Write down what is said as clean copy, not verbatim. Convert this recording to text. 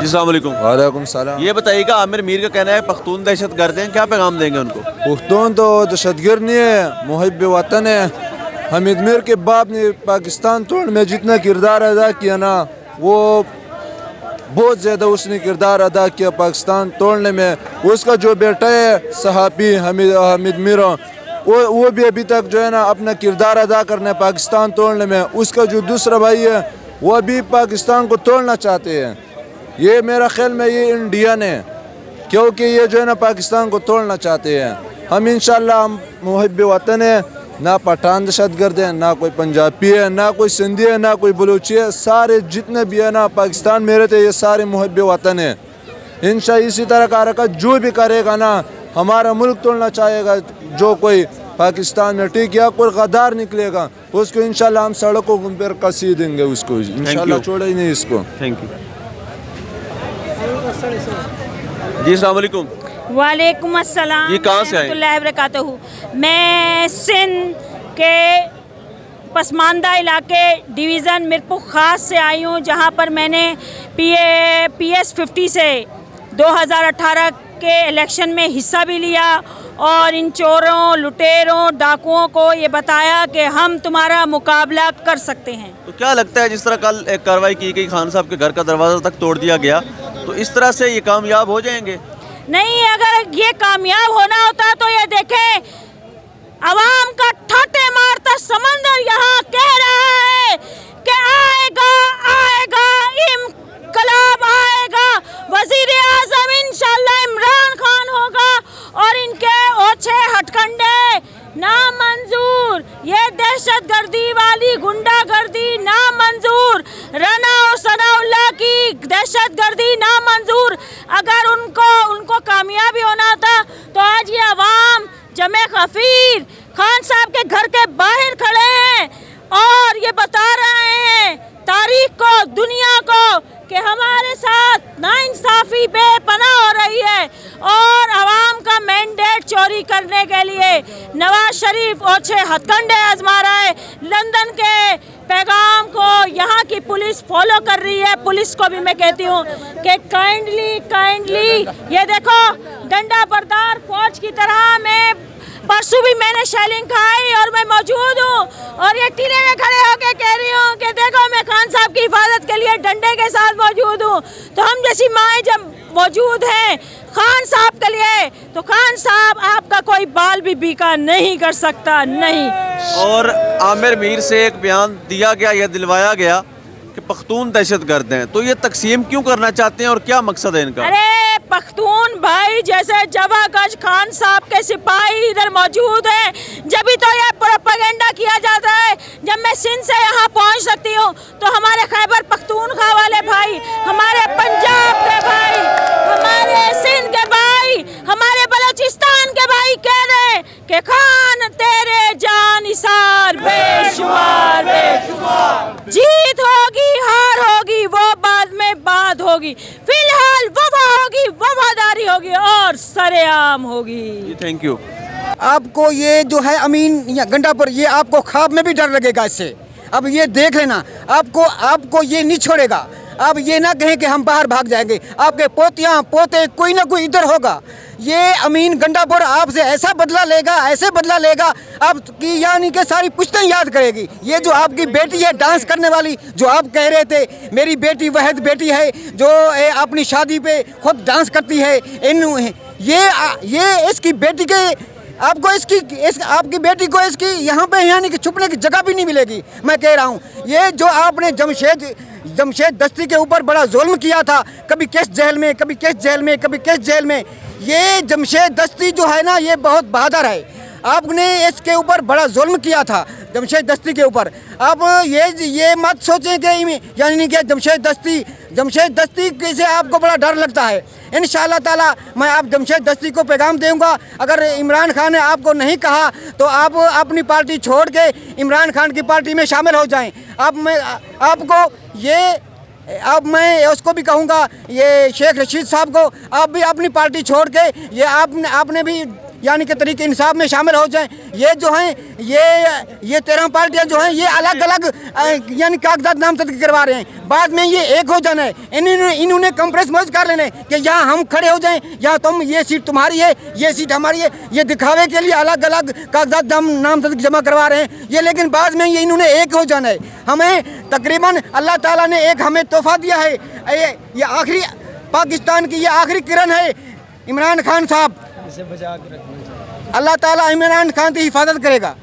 जी अस्सलाम वालेकुम। वालेकुम सलाम। ये बताइएगा, आमिर मीर का कहना है पख्तून दहशतगर्द हैं, क्या पैगाम देंगे उनको? पुख्तून तो दहशतगर्द नहीं है, मुहिब वतन है। हामिद मीर के बाप ने पाकिस्तान तोड़ने में जितना किरदार अदा किया ना, वो बहुत ज़्यादा उसने किरदार अदा किया पाकिस्तान तोड़ने में। उसका जो बेटा है सहाफ़ी हामिद मीर, वो भी अभी तक जो है ना अपना किरदार अदा करने पाकिस्तान तोड़ने में। उसका जो दूसरा भाई है वो अभी पाकिस्तान को तोड़ना चाहते हैं। ये मेरा ख्याल में ये इंडियन है, क्योंकि ये जो है ना पाकिस्तान को तोड़ना चाहते हैं। हम इंशाल्लाह हम मुहिब वतन है, ना पठान दहशतगर्द है, ना कोई पंजाबी है, ना कोई सिंधी है, ना कोई बलूची है। सारे जितने भी है ना पाकिस्तान में रहते, ये सारे मुहिब वतन है। इंशाल्लाह इसी तरह का हरकत जो भी करेगा ना, हमारा मुल्क तोड़ना चाहेगा जो कोई पाकिस्तान में, ठीक या कोई गद्दार निकलेगा उसको इंशाल्लाह हम सड़कों पर कसी देंगे उसको, इंशाल्लाह छोड़े ही नहीं इसको। थैंक यू जी। अस्सलाम वालेकुम। वालेकुम अस्सलाम। ये कहाँ से आए? रहमतुल्लाहि वबरकातुहू। मैं सिंध के पसमानदा इलाके डिवीज़न मिरपुर ख़ास से आई हूँ, जहाँ पर मैंने PS 50 से 2018 के इलेक्शन में हिस्सा भी लिया और इन चोरों, लुटेरों, डाकुओं को ये बताया कि हम तुम्हारा मुकाबला कर सकते हैं। तो क्या लगता है, जिस तरह कल एक कार्रवाई की गई, खान साहब के घर का दरवाज़ा तक तोड़ दिया गया, तो इस तरह से ये कामयाब हो जाएंगे? नहीं, अगर ये कामयाब होना होता तो ये देखें, अवाम का ठाटे मारता समंदर यहाँ कह रहा है कि आएगा आएगा इनकलाब आएगा, वजीर आजम इंशाल्लाह इमरान खान होगा और इनके ओछे हथकंडे नामंजूर, ये दहशतगर्दी वाली गुंडागर्दी नामंजूर, रना और सनाउल्लाह की दहशतगर्दी नामंजूर। अगर उनको कामयाबी होना था तो आज ये अवाम जमे खफीर खान साहब के घर के बाहर खड़े हैं और ये बता रहे हैं तारीख को, दुनिया को, कि हमारे साथ नाइंसाफ़ी बेपनाह हो रही है और आवाम का मैंडेट चोरी करने के लिए नवाज शरीफ ओछे हथकंडे आजमा रहा है। लंदन के पैगाम को यहाँ की पुलिस फॉलो कर रही है। पुलिस को भी मैं कहती हूँ कि काइंडली ये देखो, डंडा बरदार फौज की तरह मैं परसों भी मैंने शेलिंग खाई और मैं मौजूद हूँ और ये टीले में खड़े होकर कह रही हूँ कि देखो मैं खान साहब की हिफाजत के लिए डंडे के साथ मौजूद हूँ। तो हम जैसी माएँ जब मौजूद हैं खान साहब के लिए, तो खान साहब आपका कोई बाल भी बीका नहीं कर सकता, नहीं। और आमिर मीर से एक बयान दिया गया या दिलवाया गया कि पख्तून दहशतगर्द हैं, तो ये तकसीम क्यों करना चाहते हैं और क्या मकसद है इनका? अरे पख्तून भाई, जैसे जवा गज खान साहब के सिपाही इधर मौजूद हैं, जब भी तो ये प्रोपेगेंडा किया जाता है। जब मैं सिंध से यहाँ पहुँच सकती हूँ तो हमारे खैबर पख्तूनख्वा वाले भाई, हमारे पंजाब के भाई, हमारे सिंध के भाई, हमारे बलोचिस्तान के भाई कह रहे हैं कि खान तेरे जानिसार बेशुमार, जीत होगी हार होगी वो बाद में बात होगी, फिलहाल वफा होगी, वफादारी होगी और सरेआम होगी। Thank you. आपको ये जो है अमीन या गंडापुर, ये आपको ख्वाब में भी डर लगेगा इससे। अब ये देख लेना, आपको ये नहीं छोड़ेगा। आप ये ना कहें कि हम बाहर भाग जाएंगे, आपके पोतियाँ पोते कोई ना कोई इधर होगा। ये अमीन गंडापुर आपसे ऐसा बदला लेगा, ऐसे बदला लेगा, आपकी यानी कि सारी पुश्तें याद करेगी। ये जो आपकी बेटी है डांस करने वाली, जो आप कह रहे थे मेरी बेटी वहद बेटी है जो अपनी शादी पे खुद डांस करती है, ये इसकी बेटी के आपको आपकी बेटी को इसकी यहाँ पे यानी कि छुपने की जगह भी नहीं मिलेगी। मैं कह रहा हूँ, ये जो आपने जमशेद दस्ती के ऊपर बड़ा जुल्म किया था, कभी किस जेल में, कभी किस जेल में, कभी किस जेल में, ये जमशेद दस्ती जो है ना ये बहुत बहादुर है। आपने इसके ऊपर बड़ा जुल्म किया था जमशेद दस्ती के ऊपर। आप ये मत सोचें कि यानी कि जमशेद दस्ती से आपको बड़ा डर लगता है। इंशाअल्लाह ताला मैं आप जमशेद दस्ती को पैगाम दूंगा, अगर इमरान खान ने आपको नहीं कहा तो आप अपनी पार्टी छोड़ के इमरान खान की पार्टी में शामिल हो जाएं। अब मैं उसको भी कहूँगा, ये शेख रशीद साहब को, आप भी अपनी पार्टी छोड़ के ये आपने भी यानी कि तरीके इंसाफ में शामिल हो जाएं। ये जो हैं ये 13 पार्टियां जो हैं ये अलग अलग यानी कागजात नामजद करवा रहे हैं। बाद में ये एक हो जाना है, इन्होंने कंप्रोमाइज कर लेना है कि यहाँ हम खड़े हो जाएं, या तुम ये सीट तुम्हारी है, ये सीट हमारी है। ये दिखावे के लिए अलग अलग कागजात नामजद जमा करवा रहे हैं ये, लेकिन बाद में ये इन्होंने एक हो जाना है। हमें तकरीबन अल्लाह ताला ने एक हमें तोहफा दिया है, ये आखिरी पाकिस्तान की ये आखिरी किरण है इमरान खान साहब। अल्लाह ताला इमरान खान की हिफाजत करेगा।